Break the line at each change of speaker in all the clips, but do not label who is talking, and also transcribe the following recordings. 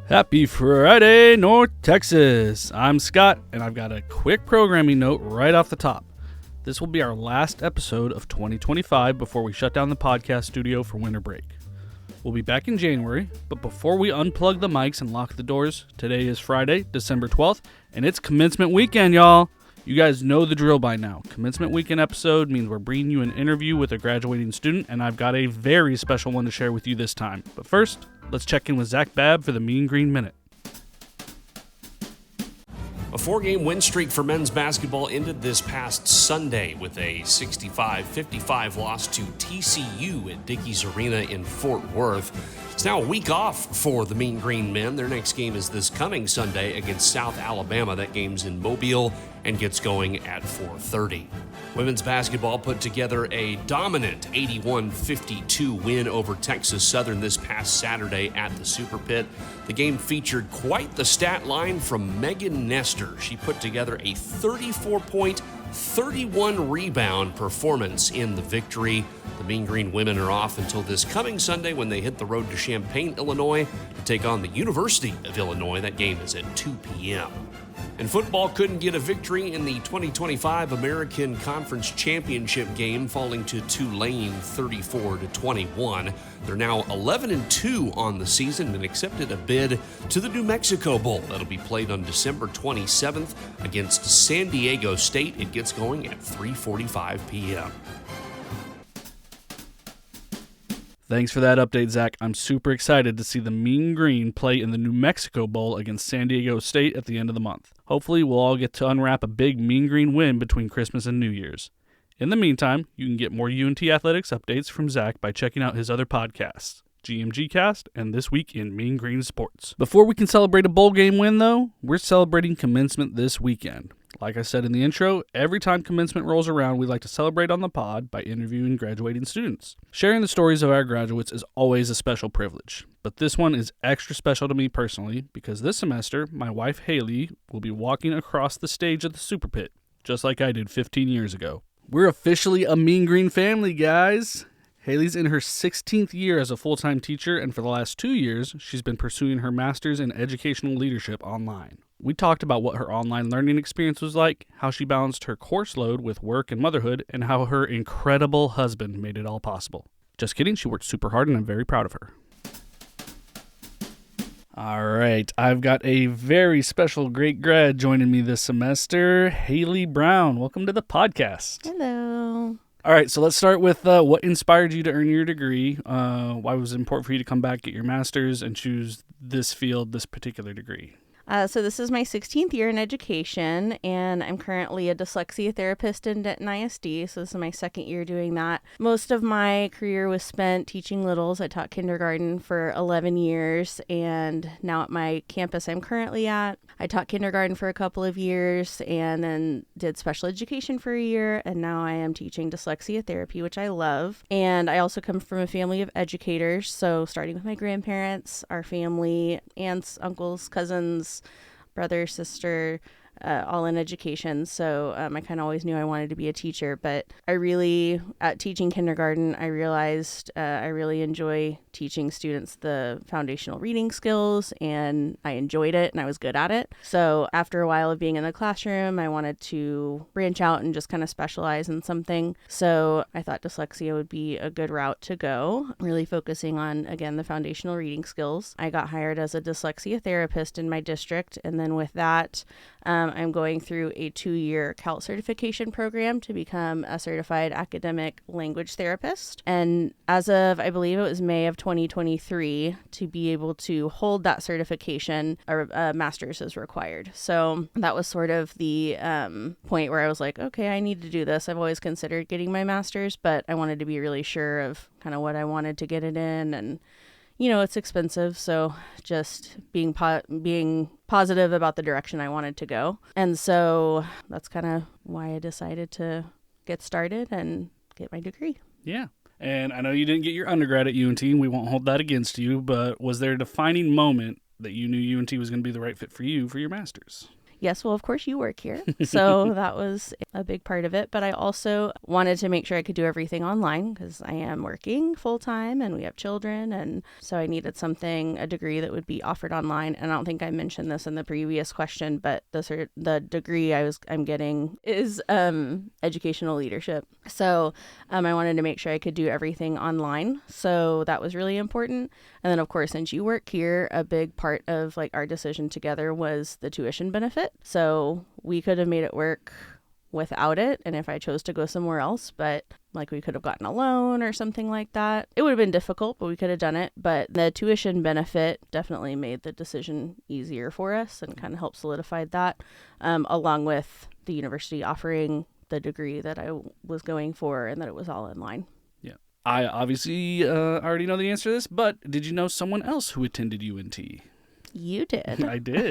Happy Friday, North Texas! I'm Scott, and I've got a quick programming note right off the top. This will be our last episode of 2025 before we shut down the podcast studio for winter break. We'll be back in January, but before we unplug the mics and lock the doors, today is Friday, December 12th, and it's Commencement weekend, y'all! You guys know the drill by now. Commencement weekend episode means we're bringing you an interview with a graduating student, and I've got a very special one to share with you this time. But first, let's check in with Zach Babb for the Mean Green Minute.
A four-game win streak for men's basketball ended this past Sunday with a 65-55 loss to TCU at Dickies Arena in Fort Worth. It's now a week off for the Mean Green Men. Their next game is this coming Sunday against South Alabama. That game's in Mobile and gets going at 4:30. Women's basketball put together a dominant 81-52 win over Texas Southern this past Saturday at the Super Pit. The game featured quite the stat line from Megan Nestor. She put together a 34-point, 31-rebound performance in the victory. The Mean Green women are off until this coming Sunday when they hit the road to Champaign, Illinois to take on the University of Illinois. That game is at 2 p.m. And football couldn't get a victory in the 2025 American Conference Championship game, falling to Tulane 34-21. They're now 11-2 on the season and accepted a bid to the New Mexico Bowl. That'll be played on December 27th against San Diego State. It gets going at 3:45 p.m.
Thanks for that update, Zach. I'm super excited to see the Mean Green play in the New Mexico Bowl against San Diego State at the end of the month. Hopefully, we'll all get to unwrap a big Mean Green win between Christmas and New Year's. In the meantime, you can get more UNT athletics updates from Zach by checking out his other podcasts, GMG Cast and This Week in Mean Green Sports. Before we can celebrate a bowl game win, though, we're celebrating Commencement this weekend. Like I said in the intro, every time Commencement rolls around, we like to celebrate on the pod by interviewing graduating students. Sharing the stories of our graduates is always a special privilege, but this one is extra special to me personally because this semester, my wife Haley will be walking across the stage at the Super Pit, just like I did 15 years ago. We're officially a Mean Green family, guys! Haley's in her 16th year as a full-time teacher, and for the last 2 years, she's been pursuing her master's in educational leadership online. We talked about what her online learning experience was like, how she balanced her course load with work and motherhood, and how her incredible husband made it all possible. Just kidding, she worked super hard, and I'm very proud of her. All right, I've got a very special great grad joining me this semester, Haley Brown. Welcome to the podcast.
Hello.
All right, so let's start with what inspired you to earn your degree. Why was it important for you to come back, get your master's, and choose this field, this particular degree?
So this is my 16th year in education, and I'm currently a dyslexia therapist in Denton ISD, so this is my second year doing that. Most of my career was spent teaching littles. I taught kindergarten for 11 years, and now at my campus I'm currently at, I taught kindergarten for a couple of years, and then did special education for a year, and now I am teaching dyslexia therapy, which I love. And I also come from a family of educators, so starting with my grandparents, our family, aunts, uncles, cousins, brother, sister, all in education. So I kind of always knew I wanted to be a teacher, but at teaching kindergarten, I realized I really enjoy teaching students the foundational reading skills, and I enjoyed it and I was good at it. So after a while of being in the classroom, I wanted to branch out and just kind of specialize in something. So I thought dyslexia would be a good route to go, really focusing on, again, the foundational reading skills. I got hired as a dyslexia therapist in my district, and then with that, I'm going through a 2-year CALT certification program to become a certified academic language therapist. And as of, I believe it was May of 2023, to be able to hold that certification, a master's is required. So that was sort of the point where I was like, okay, I need to do this. I've always considered getting my master's, but I wanted to be really sure of kind of what I wanted to get it in, and you know, it's expensive, so just being positive about the direction I wanted to go. And so that's kind of why I decided to get started and get my degree.
Yeah. And I know you didn't get your undergrad at UNT, and we won't hold that against you, but was there a defining moment that you knew UNT was going to be the right fit for you for your master's?
Yes, well, of course you work here. So that was a big part of it. But I also wanted to make sure I could do everything online because I am working full time and we have children. And so I needed a degree that would be offered online. And I don't think I mentioned this in the previous question, but the degree I'm getting is educational leadership. So I wanted to make sure I could do everything online. So that was really important. And then, of course, since you work here, a big part of like our decision together was the tuition benefit. So we could have made it work without it. And if I chose to go somewhere else, but like we could have gotten a loan or something like that. It would have been difficult, but we could have done it. But the tuition benefit definitely made the decision easier for us and kind of helped solidify that, along with the university offering the degree that I was going for and that it was all in line.
Yeah. I obviously already know the answer to this, but did you know someone else who attended UNT?
You did.
I did.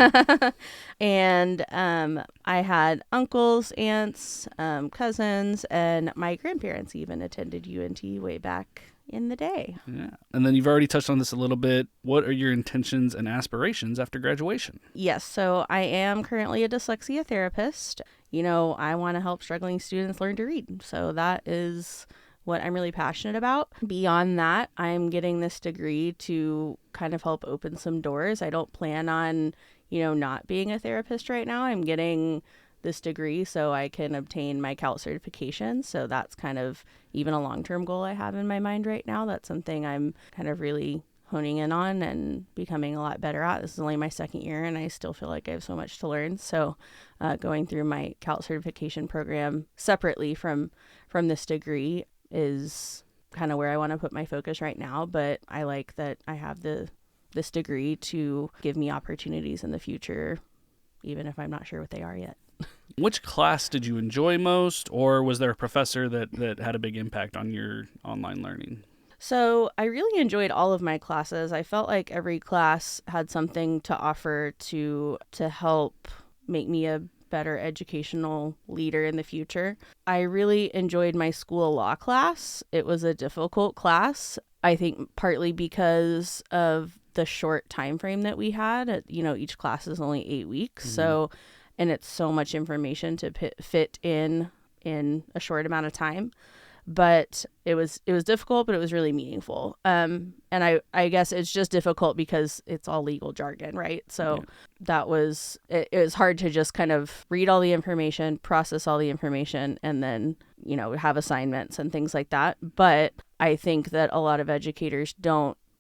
And I had uncles, aunts, cousins, and my grandparents even attended UNT way back in the day.
Yeah. And then you've already touched on this a little bit. What are your intentions and aspirations after graduation?
Yes. So I am currently a dyslexia therapist. I want to help struggling students learn to read. So that is what I'm really passionate about. Beyond that, I'm getting this degree to kind of help open some doors. I don't plan on, not being a therapist right now. I'm getting this degree so I can obtain my CALT certification. So that's kind of even a long-term goal I have in my mind right now. That's something I'm kind of really honing in on and becoming a lot better at. This is only my second year and I still feel like I have so much to learn. So going through my CALT certification program separately from this degree is kind of where I want to put my focus right now. But I like that I have this degree to give me opportunities in the future, even if I'm not sure what they are yet.
Which class did you enjoy most, or was there a professor that had a big impact on your online learning?
So I really enjoyed all of my classes. I felt like every class had something to offer to help make me a better educational leader in the future. I really enjoyed my school law class. It was a difficult class, I think partly because of the short time frame that we had. Each class is only 8 weeks. Mm-hmm. So, and it's so much information to fit in a short amount of time. But it was difficult, but it was really meaningful. And I guess it's just difficult because it's all legal jargon, right? So that was, it was hard to just kind of read all the information, process all the information, and then, have assignments and things like that. But I think that a lot of educators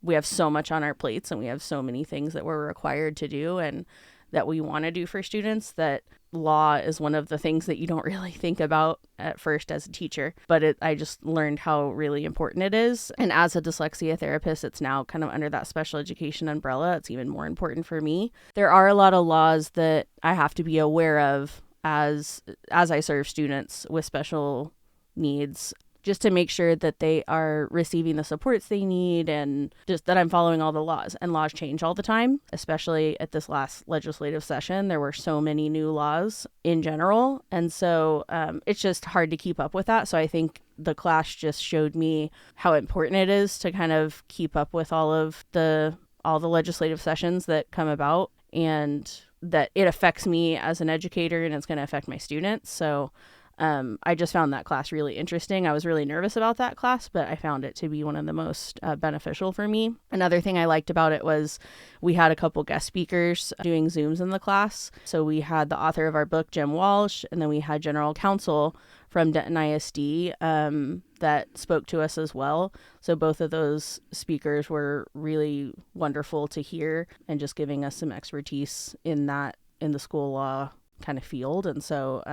we have so much on our plates and we have so many things that we're required to do and that we want to do for students that law is one of the things that you don't really think about at first as a teacher, but I just learned how really important it is. And as a dyslexia therapist, it's now kind of under that special education umbrella. It's even more important for me. There are a lot of laws that I have to be aware of as I serve students with special needs, just to make sure that they are receiving the supports they need and just that I'm following all the laws. And laws change all the time, especially at this last legislative session. There were so many new laws in general. And so it's just hard to keep up with that. So I think the class just showed me how important it is to kind of keep up with all the legislative sessions that come about, and that it affects me as an educator and it's going to affect my students. So I just found that class really interesting. I was really nervous about that class, but I found it to be one of the most beneficial for me. Another thing I liked about it was we had a couple guest speakers doing Zooms in the class. So we had the author of our book, Jim Walsh, and then we had general counsel from Denton ISD that spoke to us as well. So both of those speakers were really wonderful to hear and just giving us some expertise in the school law kind of field. And so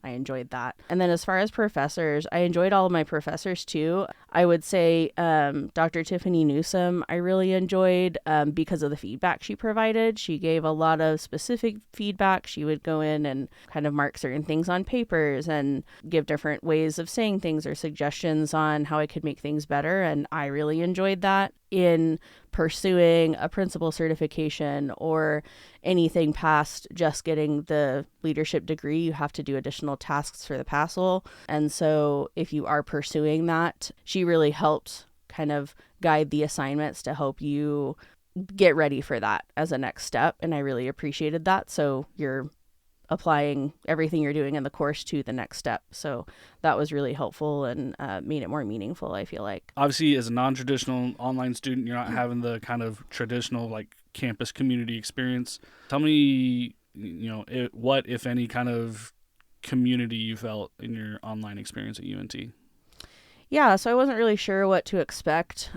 I enjoyed that. And then as far as professors, I enjoyed all of my professors too. I would say Dr. Tiffany Newsom, I really enjoyed because of the feedback she provided. She gave a lot of specific feedback. She would go in and kind of mark certain things on papers and give different ways of saying things or suggestions on how I could make things better. And I really enjoyed that. In pursuing a principal certification or anything past just getting the leadership degree, you have to do additional tasks for the PASL. And so if you are pursuing that, she really helped kind of guide the assignments to help you get ready for that as a next step. And I really appreciated that. So you're applying everything you're doing in the course to the next step. So that was really helpful and made it more meaningful, I feel like.
Obviously, as a non-traditional online student, you're not having the kind of traditional like campus community experience. Tell me, what, if any, kind of community you felt in your online experience at UNT?
Yeah, so I wasn't really sure what to expect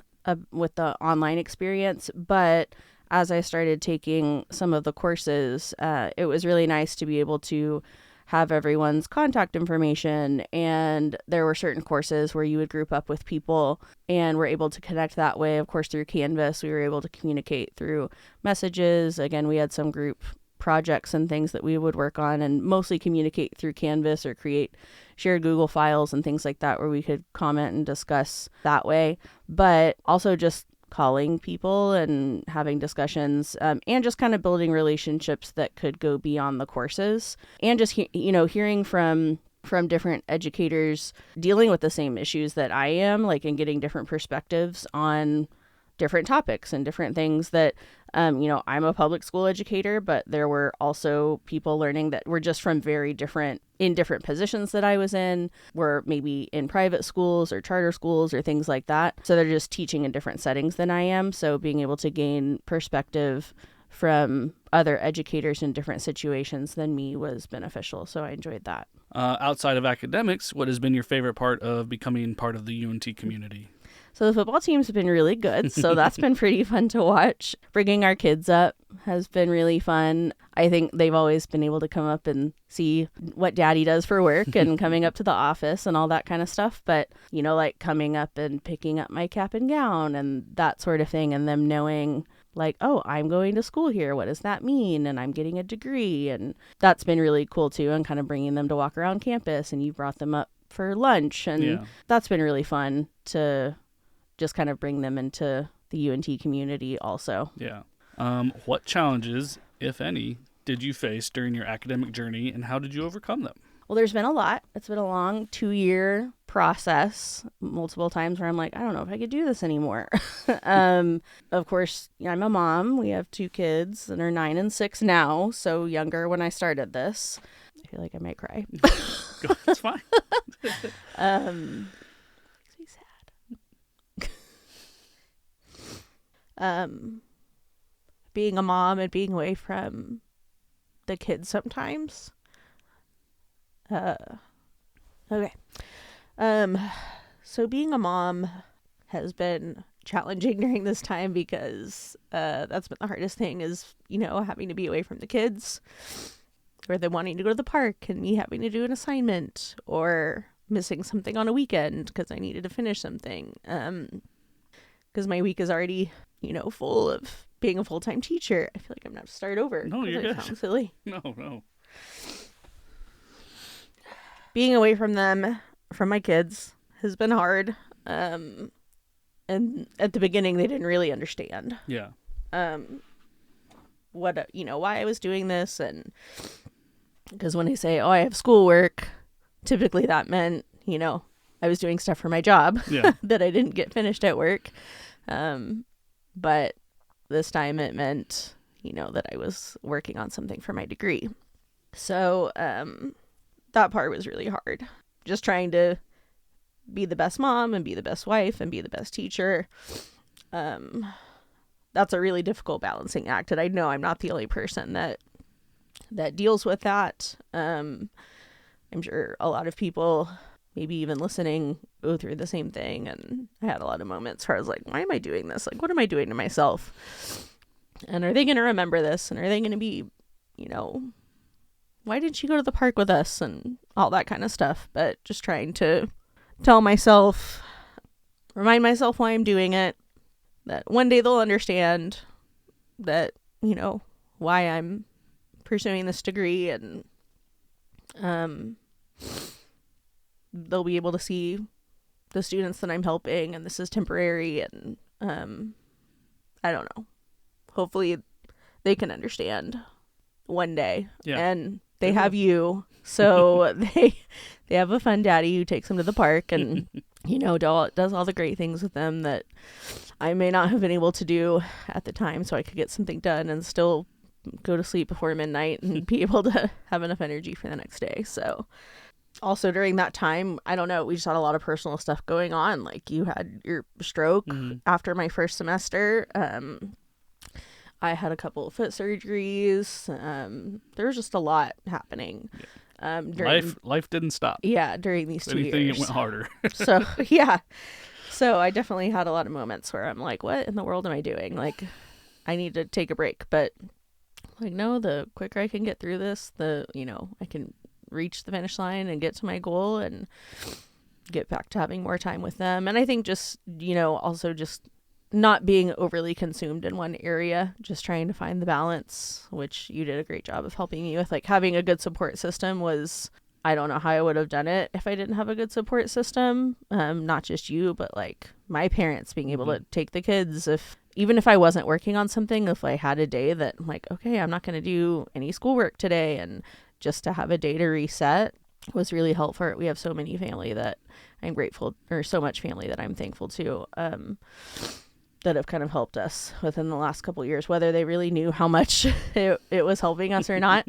with the online experience, but as I started taking some of the courses, it was really nice to be able to have everyone's contact information. And there were certain courses where you would group up with people and were able to connect that way. Of course, through Canvas, we were able to communicate through messages. Again, we had some group projects and things that we would work on and mostly communicate through Canvas or create shared Google files and things like that where we could comment and discuss that way. But also just calling people and having discussions and just kind of building relationships that could go beyond the courses and just, hearing from different educators dealing with the same issues that I am, like, and getting different perspectives on different topics and different things that, I'm a public school educator, but there were also people learning that were just from in different positions that I was in, were maybe in private schools or charter schools or things like that. So they're just teaching in different settings than I am. So being able to gain perspective from other educators in different situations than me was beneficial. So I enjoyed that.
Outside of academics, what has been your favorite part of becoming part of the UNT community?
So the football team's been really good. So that's been pretty fun to watch. Bringing our kids up has been really fun. I think they've always been able to come up and see what daddy does for work and coming up to the office and all that kind of stuff. But, like coming up and picking up my cap and gown and that sort of thing, and them knowing like, oh, I'm going to school here. What does that mean? And I'm getting a degree. And that's been really cool too. And kind of bringing them to walk around campus, and you brought them up for lunch. And that's been really fun to just kind of bring them into the UNT community also. Yeah.
What challenges, if any, did you face during your academic journey, and how did you overcome them?
Well, there's been a lot. It's been a long 2-year process, multiple times where I'm like, I don't know if I could do this anymore. Of course, I'm a mom. We have 2 kids that are 9 and 6 now, so younger when I started this. I feel like I might cry.
It's fine.
Makes me sad. Being a mom and being away from the kids sometimes. Okay. So being a mom has been challenging during this time because that's been the hardest thing is, having to be away from the kids, or them wanting to go to the park and me having to do an assignment, or missing something on a weekend because I needed to finish something. Because my week is already, full of being a full-time teacher. I feel like I'm going to have to start over.
No, you're good.
Sounds silly.
No.
Being away from them, from my kids, has been hard. And at the beginning, they didn't really understand.
Yeah.
What, why I was doing this. And because when they say, oh, I have schoolwork, typically that meant, I was doing stuff for my job that I didn't get finished at work. But this time it meant, that I was working on something for my degree. So, that part was really hard. Just trying to be the best mom and be the best wife and be the best teacher. That's a really difficult balancing act. And I know I'm not the only person that deals with that. I'm sure a lot of people, maybe even listening, go through the same thing. And I had a lot of moments where I was like, why am I doing this? Like, what am I doing to myself? And are they going to remember this? And are they going to be, why didn't she go to the park with us? And all that kind of stuff. But just trying to remind myself why I'm doing it. That one day they'll understand that, why I'm pursuing this degree. And they'll be able to see the students that I'm helping, and this is temporary, and I don't know. Hopefully they can understand one day. Yeah. And they have you, so they have a fun daddy who takes them to the park and does all the great things with them that I may not have been able to do at the time, so I could get something done and still go to sleep before midnight and be able to have enough energy for the next day. So also during that time, I don't know, we just had a lot of personal stuff going on. Like you had your stroke after my first semester. I had a couple of foot surgeries. There was just a lot happening.
Life didn't stop.
Yeah, during these 2
Anything,
years.
it went harder.
So, yeah. So I definitely had a lot of moments where I'm like, what in the world am I doing? Like, I need to take a break. But, like, no, the quicker I can get through this, I can reach the finish line and get to my goal and get back to having more time with them. And I think just, also just not being overly consumed in one area, just trying to find the balance, which you did a great job of helping me with. Like, having a good support system was, I don't know how I would have done it if I didn't have a good support system. Not just you, but like my parents being able to take the kids. Even if I wasn't working on something, if I had a day that I'm like, okay, I'm not going to do any schoolwork today, and just to have a day to reset was really helpful. We have so many family that I'm grateful, or so much family that I'm thankful to, that have kind of helped us within the last couple of years, whether they really knew how much it was helping us or not.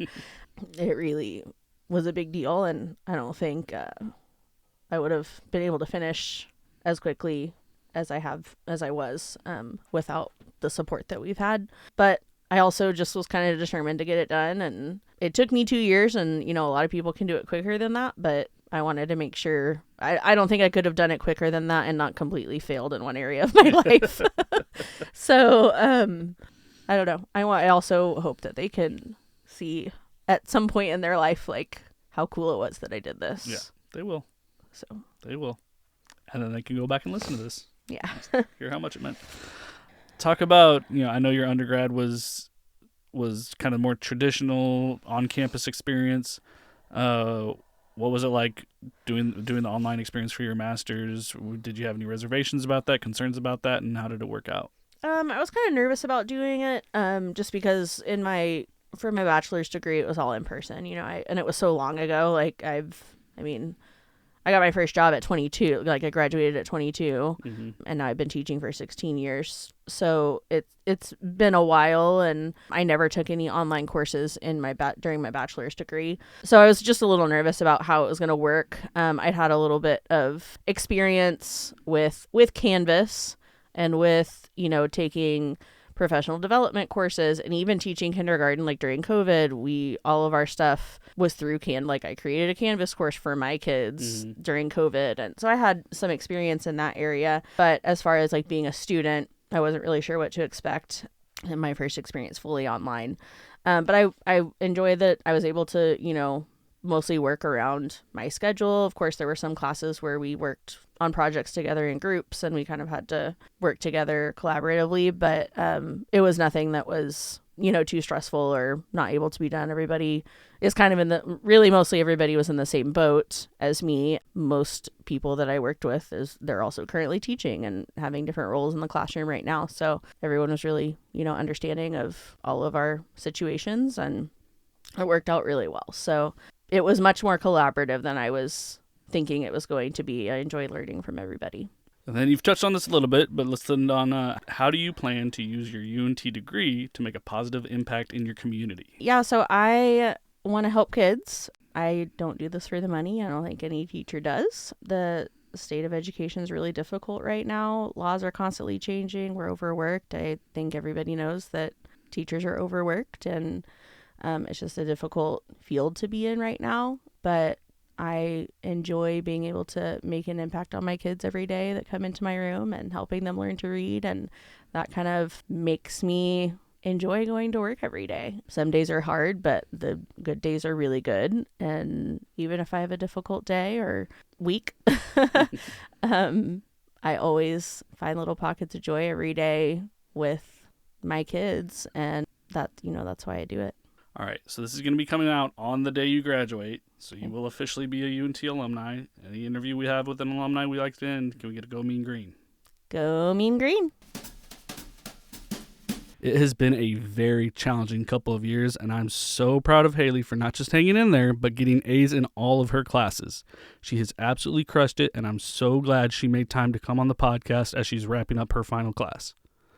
It really was a big deal, and I don't think I would have been able to finish as quickly as I was without the support that we've had. But I also just was kind of determined to get it done, and it took me 2 years, and a lot of people can do it quicker than that, but I wanted to make sure. I don't think I could have done it quicker than that and not completely failed in one area of my life. So I don't know. I also hope that they can see at some point in their life, like, how cool it was that I did this.
Yeah, they will.
So
they will. And then they can go back and listen to this.
Yeah.
Hear how much it meant. Talk about, I know your undergrad was kind of more traditional on-campus experience. What was it like doing the online experience for your master's? Did you have any reservations about that, concerns about that, and how did it work out?
I was kind of nervous about doing it, just because for my bachelor's degree, it was all in person, and it was so long ago. Like I got my first job at 22, like I graduated at 22, and now I've been teaching for 16 years. So it's been a while, and I never took any online courses during my bachelor's degree. So I was just a little nervous about how it was going to work. I'd had a little bit of experience with Canvas and with, taking professional development courses and even teaching kindergarten. Like during COVID, all of our stuff was through like I created a Canvas course for my kids during COVID. And so I had some experience in that area. But as far as like being a student, I wasn't really sure what to expect in my first experience fully online. But I enjoyed that I was able to, mostly work around my schedule. Of course, there were some classes where we worked on projects together in groups and we kind of had to work together collaboratively, but it was nothing that was, too stressful or not able to be done. Everybody is kind of mostly everybody was in the same boat as me. Most people that I worked with they're also currently teaching and having different roles in the classroom right now. So everyone was really, understanding of all of our situations, and it worked out really well. So it was much more collaborative than I was thinking it was going to be. I enjoy learning from everybody.
And then you've touched on this a little bit, but let's end on how do you plan to use your UNT degree to make a positive impact in your community?
Yeah, so I want to help kids. I don't do this for the money. I don't think any teacher does. The state of education is really difficult right now. Laws are constantly changing. We're overworked. I think everybody knows that teachers are overworked, and it's just a difficult field to be in right now. But I enjoy being able to make an impact on my kids every day that come into my room and helping them learn to read. And that kind of makes me enjoy going to work every day. Some days are hard, but the good days are really good. And even if I have a difficult day or week, I always find little pockets of joy every day with my kids. And that's why I do it.
All right, so this is going to be coming out on the day you graduate, so you will officially be a UNT alumni. Any interview we have with an alumni we like to end, can we get a Go Mean Green?
Go Mean Green.
It has been a very challenging couple of years, and I'm so proud of Haley for not just hanging in there, but getting A's in all of her classes. She has absolutely crushed it, and I'm so glad she made time to come on the podcast as she's wrapping up her final class.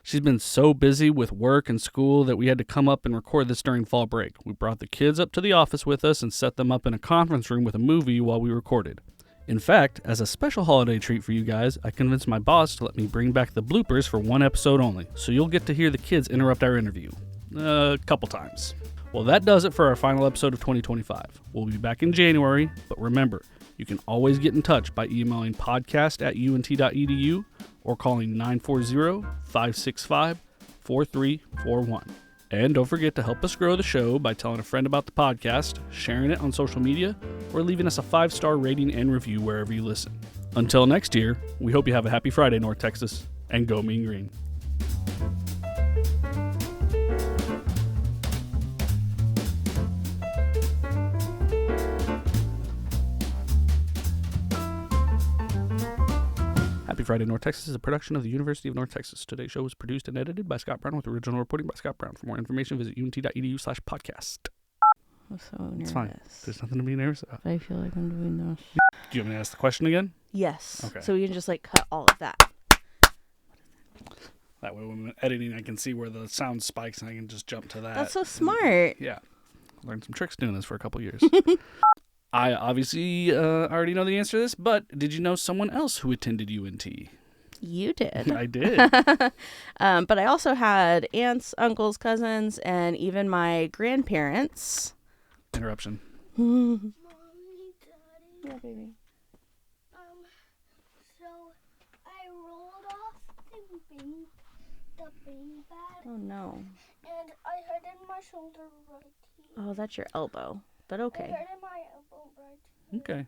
She's been so busy with work and school that we had to come up and record this during fall break. We brought the kids up to the office with us and set them up in a conference room with a movie while we recorded. In fact, as a special holiday treat for you guys, I convinced my boss to let me bring back the bloopers for one episode only, so you'll get to hear the kids interrupt our interview. A couple times. Well, that does it for our final episode of 2025. We'll be back in January, but remember, you can always get in touch by emailing podcast@unt.edu or calling 940-565-4341. And don't forget to help us grow the show by telling a friend about the podcast, sharing it on social media, or leaving us a 5-star rating and review wherever you listen. Until next year, we hope you have a happy Friday, North Texas, and go Mean Green. Happy Friday, North Texas is a production of the University of North Texas. Today's show was produced and edited by Scott Brown with original reporting by Scott Brown. For more information, visit unt.edu/podcast.
I'm so nervous.
It's fine. There's nothing to be nervous about.
I feel like I'm doing this.
Do you want me to ask the question again?
Yes.
Okay.
So we can just cut all of that.
That way when I'm editing, I can see where the sound spikes and I can just jump to that.
That's so smart.
Yeah. Learned some tricks doing this for a couple years. I obviously already know the answer to this, but did you know someone else who attended UNT?
You did.
I did.
But I also had aunts, uncles, cousins, and even my grandparents.
Interruption.
Mommy, Daddy.
Yeah, baby.
So I rolled off the bean bag,
Oh, no.
and I hurt in my shoulder right here.
Oh, that's your elbow. But
I
okay.
hurt in my elbow right here.
Okay.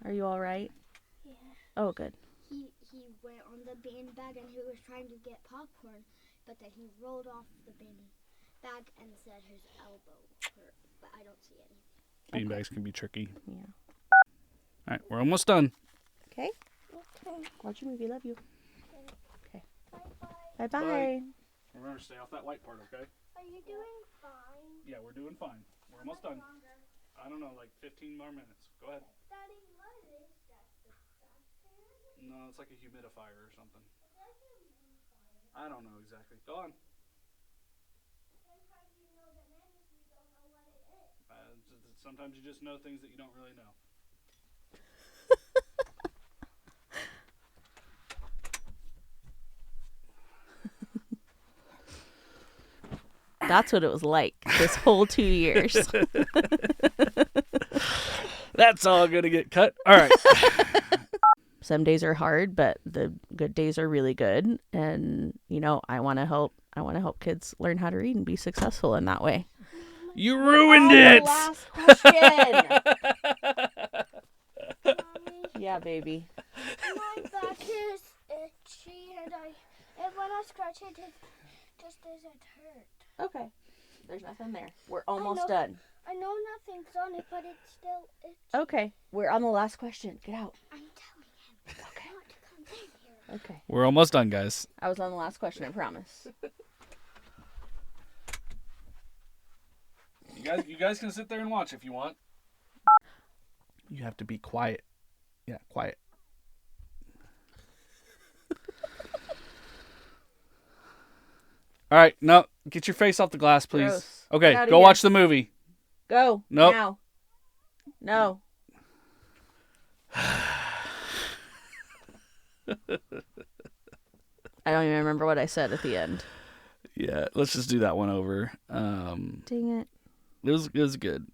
Are you all right?
Yeah.
Oh, good.
He went on the bean bag and he was trying to get popcorn, but then he rolled off the bean bag and said his elbow hurt, but I don't see anything.
Beanbags can be tricky.
Yeah.
All right, we're almost done.
Okay.
Okay.
Watch your movie. Love you. Okay.
Bye-bye.
Bye-bye.
Remember, stay off that white part, okay?
Are you doing fine?
Yeah, we're doing fine. We're almost done. I don't know, like 15 more minutes. Go ahead.
Daddy, what is that?
No, it's like a humidifier or something. I don't know exactly. Go on. Sometimes you just know things that you don't really know.
That's what it was like this whole 2 years.
That's all going to get cut. All right.
Some days are hard, but the good days are really good. And, I want to help kids learn how to read and be successful in that way.
You ruined it.
Last question.
Mommy,
Yeah, baby.
my back is itchy, and when I scratch it, it just doesn't hurt.
Okay. There's nothing there. We're almost
know.
done.
I know nothing's on it, but it's still itchy.
Okay. We're on the last question. Get out.
I'm telling him
Okay.
not to come in here.
Okay.
We're almost done, guys.
I was on the last question, I promise.
You guys can sit there and watch if you want. You have to be quiet. Yeah, quiet. All right, no, get your face off the glass, please.
Gross.
Okay,
Get outta
go
here.
watch the movie.
Go.
Nope.
Now. No. I don't even remember what I said at the end.
Yeah, let's just do that one over.
Dang it.
It was good.